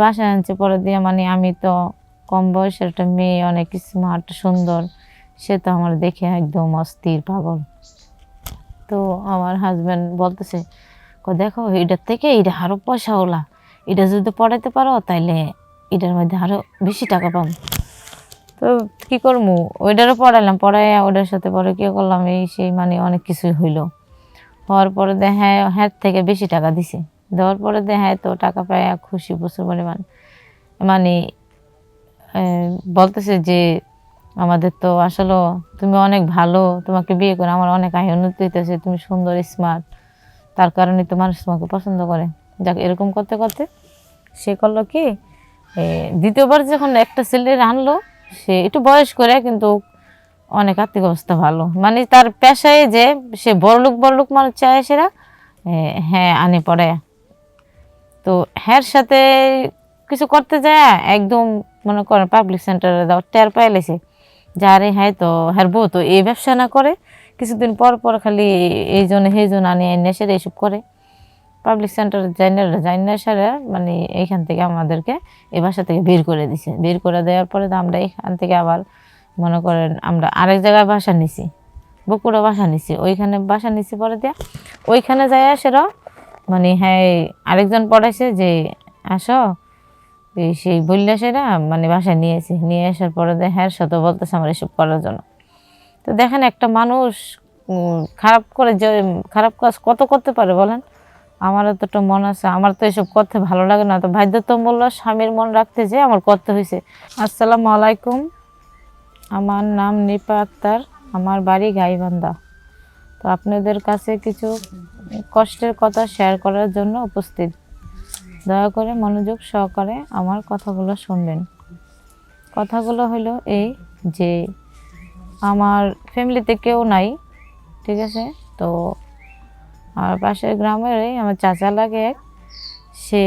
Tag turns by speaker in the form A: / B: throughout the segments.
A: বাসায় আনছে পরে দিয়ে মানে আমি তো কম বয়সের একটা মেয়ে, অনেক স্মার্ট সুন্দর, সে তো আমার দেখে একদম অস্থির পাগল। তো আমার হাজব্যান্ড বলতেছে, দেখো এটার থেকে এটা আরো পয়সাওয়ালা, এটা যদি পড়াইতে পারো তাইলে এটার মধ্যে আরো বেশি টাকা পাবো। তো কি করবো, ওইটারও পড়াইলাম, পড়াই ওটার সাথে পরে কি করলাম, এই সেই মানে অনেক কিছুই হওয়ার পরে দেখা হ্যাঁ থেকে বেশি টাকা দিছে, দেওয়ার পরে দেখা তো টাকা পায় খুশি প্রচুর পরিমাণ। মানে বলতেছে যে আমাদের তো আসলে তুমি অনেক ভালো, তোমাকে বিয়ে করে আমার অনেক আয় উন্নতি হইতেছে, তুমি সুন্দর স্মার্ট, তার কারণে তো মানুষ তোমাকে পছন্দ করে। যাক, এরকম করতে করতে সে করলো কি, দ্বিতীয়বার যখন একটা ছেলে আনলো, সে একটু বয়স করে কিন্তু অনেক আর্থিক অবস্থা ভালো, মানে তার পেশায় যে সে বড়লোক মানুষ চায় সেরা, হ্যাঁ আনে পড়ে। তো হ্যার সাথে কিছু করতে যায় একদম মনে করেন পাবলিক সেন্টারে দাও টের পাইলেছে যারে, হ্যাঁ তো হ্যার বউ তো এই ব্যবসা না করে, কিছুদিন পর পর খালি এই জন্য সেই জন্য আনে নেশারে এইসব করে। পাবলিক সেন্টারে জাইনার সারা মানে এইখান থেকে আমাদেরকে এই বাসা থেকে বের করে দিছে। বের করে দেওয়ার পরে তো আমরা এখান থেকে আবার মনে করেন আমরা আরেক জায়গায় বাসা নিছি, বকুড়া বাসা নিছি, ওইখানে বাসা নিছি পরে দিয়া ওইখানে যায় সেরা মানে হ্যাঁ আরেকজন পড়াইছে যে আসো, সেই বললে সেরা মানে বাসায় নিয়ে আসার পরে হ্যাঁ শত বলতেছে আমার এসব করার জন্য। তো দেখেন একটা মানুষ খারাপ করে যে খারাপ কাজ কত করতে পারে বলেন। আমারও তো একটা মন আছে, আমার তো এসব করতে ভালো লাগে না, তো বাধ্যতামূলক স্বামীর মন রাখতে যে আমার করতে হয়েছে। আসসালামু আলাইকুম, আমার নাম নিপা আক্তার, আমার বাড়ি গাইবান্ধা। তো আপনাদের কাছে কিছু কষ্টের কথা শেয়ার করার জন্য উপস্থিত, দয়া করে মনোযোগ সহকারে আমার কথাগুলো শুনবেন। কথাগুলো হলো এই যে আমার ফ্যামিলিতে কেউ নাই, ঠিক আছে। তো আমার পাশের গ্রামেরই আমার চাচা লাগে এক, সে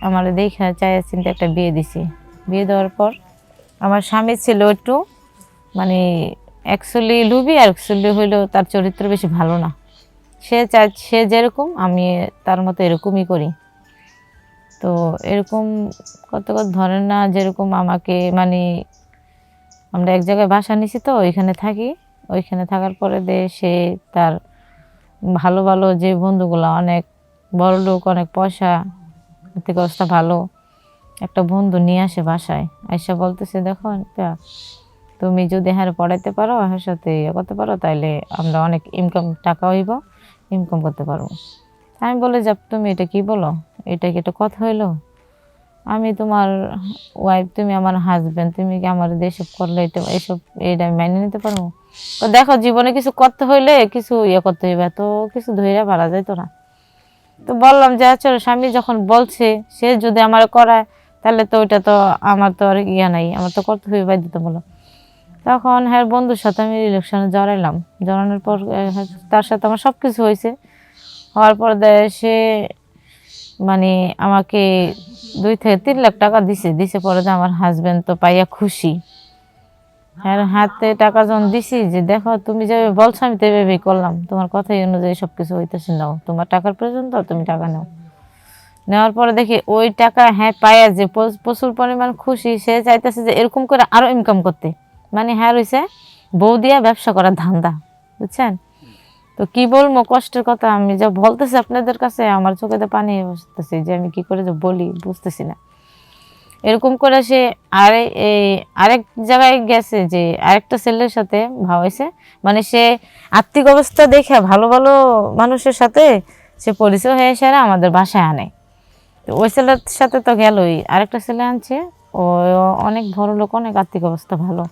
A: আমার দেখা চায় চিন্তা একটা বিয়ে দিছি। বিয়ে দেওয়ার পর আমার স্বামী ছিল একটু মানে অ্যাকচুয়ালি লুবি, আর অ্যাকচুয়ালি হইলো তার চরিত্র বেশি ভালো না। সে যেরকম আমি তার মতো এরকমই করি। তো এরকম কত ধরেন না, যেরকম আমাকে মানে আমরা এক জায়গায় বাসা নিছি, তো ওইখানে থাকি। ওইখানে থাকার পরে সে তার ভালো ভালো যে বন্ধুগুলো অনেক বড় লোক, অনেক পয়সা, আর্থিক অবস্থা ভালো, একটা বন্ধু নিয়ে আসে বাসায়, আইসা বলতেছে দেখো তুমি যদি হ্যাঁ পড়াইতে পারো, হ্যাঁ সাথে ইয়ে করতে পারো, তাইলে আমরা অনেক টাকা হইব, ইনকাম করতে পারবো। আমি বলে যাব তুমি এটা কি বলো, এটা কি একটা কথা হইলো? আমি তোমার ওয়াইফ, তুমি আমার হাজব্যান্ড, তুমি কি আমার এসব করলে এটা আমি মেনে নিতে পারবো? তো দেখো জীবনে কিছু করতে হইলে কিছু ইয়ে করতে হইবে, তো কিছু ধৈর্য পারা যায় তো না। তো বললাম যে চলো, স্বামী যখন বলছে সে যদি আমার করায় তাহলে তো ওইটা তো আমার তো আর ইয়ে নাই, আমার তো করতে হইবে বাধ্যতামূলক। তখন হ্যাঁ বন্ধুর সাথে আমি ইলেকশনে জড়ানোর পর তার সাথে আমার সব কিছু হয়েছে। হওয়ার পর সে মানে আমাকে 2 থেকে 3 লাখ টাকা দিছে পরে আমার হাজব্যান্ড তো পাইয়া খুশি। হ্যাঁ হাতে টাকা যখন দিছি যে দেখো তুমি যেভাবে বলছো আমি তো এভাবেই করলাম, তোমার কথাই অনুযায়ী সবকিছু হইতেছে, নাও তোমার টাকার প্রয়োজন তো তুমি টাকা নাও। নেওয়ার পরে দেখি ওই টাকা হ্যাঁ পাইয়া যে প্রচুর পরিমাণ খুশি, সে চাইতেছে যে এরকম করে আরো ইনকাম করতে, মানে হ্যাঁ রয়েছে বউ দিয়া ব্যবসা করার ধান্দা, বুঝছেন। তো কি বলবো কষ্টের কথা, আমি যা বলতেছি আপনাদের কাছে আমার চোখেতে পানি বসতেছে, যে আমি কি করে যে বলি বুঝতেছি না। এরকম করে সে আরেক জায়গায় গেছে, যে আরেকটা ছেলের সাথে ভাবাইছে, মানে সে আর্থিক অবস্থা দেখে ভালো ভালো মানুষের সাথে সে পরিচয় হয়ে এসে আমাদের বাসায় আনে। তো ওই ছেলের সাথে তো গেলই, আরেকটা ছেলে আনছে, ও অনেক বড় লোক, অনেক আর্থিক অবস্থা ভালো,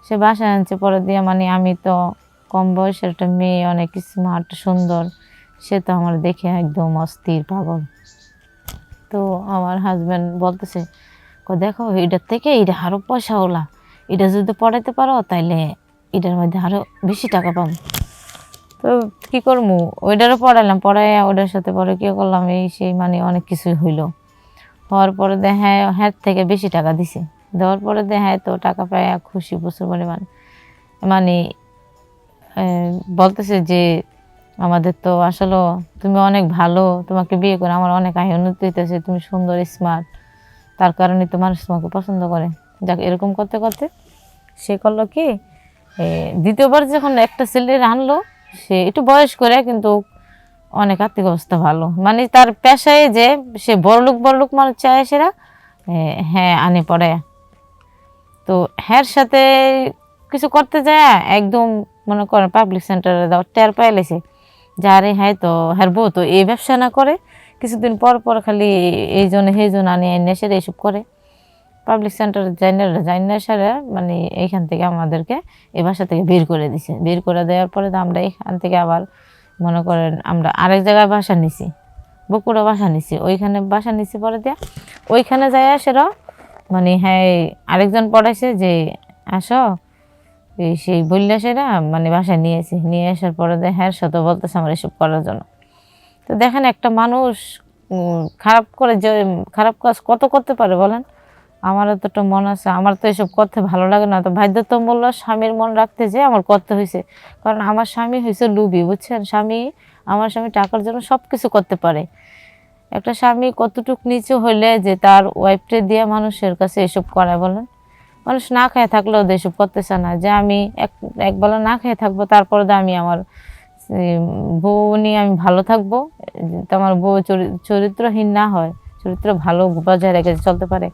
A: সে বাসায় আনছে পরে দিয়ে মানে আমি তো কম বয়সের একটা মেয়ে, অনেক স্মার্ট সুন্দর, সে তো আমার দেখে একদম অস্থির পাগল। তো আমার হাজব্যান্ড বলতেছে, দেখো এটার থেকে এটা আরো পয়সাওয়ালা, এটা যদি পড়াইতে পারো তাইলে এটার মধ্যে আরো বেশি টাকা পাবো। তো কি করবো, ওইটারও পড়াইলাম, পড়াই ওটার সাথে পরে কি করলাম, এই সেই মানে অনেক কিছুই হওয়ার পরে হ্যাঁ থেকে বেশি টাকা দিছে, দেওয়ার পরে হ্যাঁ তো টাকা পায় খুশি প্রচুর পরিমাণ। মানে বলতেছে যে আমাদের তো আসলে তুমি অনেক ভালো, তোমাকে বিয়ে করে আমার অনেক আয় উন্নতি হইতেছে, তুমি সুন্দর স্মার্ট, তার কারণে তো মানুষ তোমাকে পছন্দ করে। যাক, এরকম করতে করতে সে করলো কি, দ্বিতীয়বার যখন একটা ছেলে আনলো, সে একটু বয়স করে কিন্তু অনেক আর্থিক অবস্থা ভালো, মানে তার পেশায় যে সে বড়লোক মানুষ চায় সেরা, হ্যাঁ আনে পড়ে। তো হ্যার সাথে কিছু করতে যায় একদম মনে করেন পাবলিক সেন্টারে দাও টের পাইলেছে যারে, হ্যাঁ তো হ্যার বউ তো এই ব্যবসা না করে, কিছুদিন পর পর খালি এই জন্য সেই জন্য আনি নেশারে এইসব করে। পাবলিক সেন্টারে যাই না সারা, মানে এইখান থেকে আমাদেরকে এই বাসা থেকে বের করে দিছে। বের করে দেওয়ার পরে তো আমরা এখান থেকে আবার মনে করেন আমরা আরেক জায়গায় বাসা নিছি, বকুড়া বাসা নিছি, ওইখানে বাসা নিছি পরে দিয়া ওইখানে যায় সেরা, মানে হ্যাঁ আরেকজন পড়াইছে যে আসো, সেই বললে সেরা মানে বাসায় নিয়েছি, নিয়ে আসার পরে হ্যাঁ সাথে বলতেছে আমার এসব করার জন্য। তো দেখেন একটা মানুষ খারাপ করে যে খারাপ কাজ কত করতে পারে বলেন। আমারও তো একটা মন আছে, আমার তো এসব করতে ভালো লাগে না, তো বাধ্যতামূলক স্বামীর মন রাখতে যে আমার করতে হয়েছে। কারণ আমার স্বামী হয়েছে লুবি, বুঝছেন, আমার স্বামী টাকার জন্য সব কিছু করতে পারে। একটা স্বামী কতটুক নিচু হইলে যে তার ওয়াইফকে দিয়ে মানুষের কাছে এসব করায় বলেন। মানুষ না খেয়ে থাকলেও এসব করতেছে না, যে আমি একবেলা না খেয়ে থাকবো, তারপরে তো আমি আমার বউ নিয়ে আমি ভালো থাকবো, আমার বউ চরিত্রহীন না হয়, চরিত্র ভালো বজায় রেখে চলতে পারে।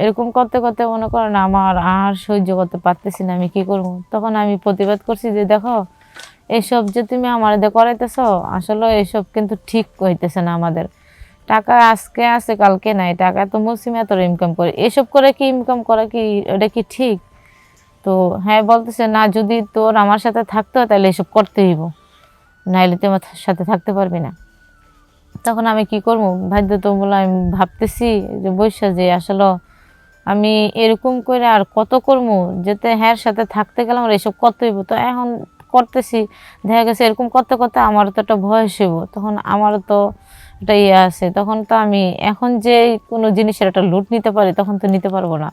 A: এরকম করতে করতে মনে করেন আমার আর সহ্য করতে পারতেছি না, আমি কি করবো। তখন আমি প্রতিবাদ করছি যে দেখো, এসব যে তুমি আমার করাইতেছ, আসলে এসব কিন্তু ঠিক হইতেছে না। আমাদের টাকা আজকে আছে কালকে নাই, টাকা তো মৌসুমে এত ইনকাম করে, এসব করে কি ইনকাম করা কি এটা কি ঠিক? তো হ্যাঁ বলতেছে না, যদি তোর আমার সাথে থাকতে হয় তাহলে এসব করতে হইব, নাইলে তুই আমার সাথে থাকতে পারবি না। তখন আমি কি করবো, বাধ্যতামূলক আমি ভাবতেছি যে বৈশা যে আসলে আমি এরকম করে আর কত করবো, যেতে হ্যাঁ সাথে থাকতে গেলাম আর এসব করতে হইব। তো এখন করতেছি, দেখা গেছে এরকম করতে করতে আমারও তো একটা বয়স হইব, তখন আমারও তো একটা ইয়ে আছে, তখন তো আমি এখন যে কোনো জিনিসের একটা লুট নিতে পারি তখন তো নিতে পারবো না।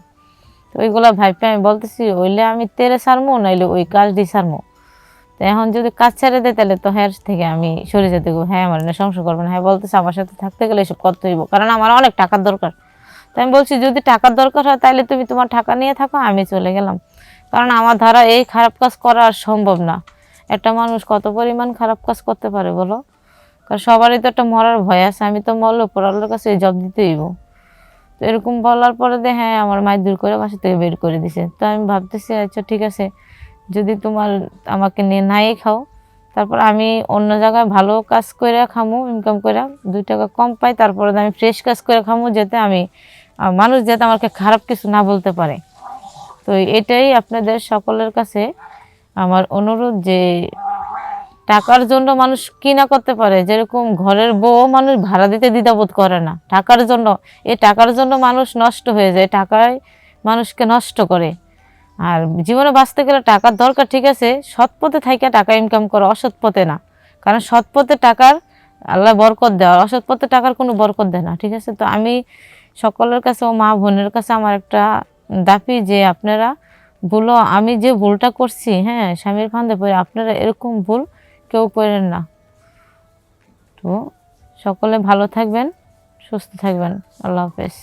A: তো ওইগুলা ভাইপে আমি বলতেছি ওইলে আমি তেরে সারমো, নাইলে ওই কাজ দিয়ে সারমো। তো এখন যদি কাজ ছেড়ে দেয় তাহলে তো হ্যাঁ থেকে আমি সরে যেতে গো, হ্যাঁ আমার না সংসার করবো না। হ্যাঁ বলতেছে আমার সাথে থাকতে গেলে এসব করতে হইব, কারণ আমার অনেক টাকার দরকার। তো আমি বলছি যদি টাকার দরকার হয় তাহলে তুমি তোমার টাকা নিয়ে থাকো, আমি চলে গেলাম। কারণ আমার দ্বারা এই খারাপ কাজ করা আর সম্ভব না। একটা মানুষ কত পরিমাণ খারাপ কাজ করতে পারে বলো, কারণ সবারই তো একটা মরার ভয় আছে, আমি তো মরলে পড়ালোর কাছে জব দিতে হইব। তো এরকম বলার পরে হ্যাঁ আমার মায়ের দূর করে বাসা থেকে বের করে দিছে। তো আমি ভাবতেছি আচ্ছা ঠিক আছে, যদি তোমার আমাকে নিয়ে নাই খাও, তারপর আমি অন্য জায়গায় ভালো কাজ করে খামু, ইনকাম করে 2 টাকা কম পাই, তারপরে আমি ফ্রেশ কাজ করে খামু, যাতে আমি মানুষ যাতে আমাকে খারাপ কিছু না বলতে পারে। তো এটাই আপনাদের সকলের কাছে আমার অনুরোধ, যে টাকার জন্য মানুষ কি না করতে পারে। যেরকম ঘরের বউ মানুষ ভাড়া দিতে দ্বিধাবোধ করে না টাকার জন্য, এই টাকার জন্য মানুষ নষ্ট হয়ে যায়, টাকায় মানুষকে নষ্ট করে। আর জীবনে বাঁচতে গেলে টাকার দরকার, ঠিক আছে, সৎ পথে থাইকা টাকা ইনকাম করো, অসৎ পথে না। কারণ সৎ পথে টাকার আল্লাহ বরকত দেওয়ার, অসৎ পথে টাকার কোনো বরকত দেয় না, ঠিক আছে। তো আমি সকলের কাছে ও মা বোনের কাছে আমার একটা দাবি, যে আপনারা আমি যে ভুলটা করছি, হ্যাঁ স্বামীর ফান্দে পড়ে, আপনারা এরকম ভুল কেউ করেন না। তো সকলে ভালো থাকবেন, সুস্থ থাকবেন, আল্লাহ হাফেজ।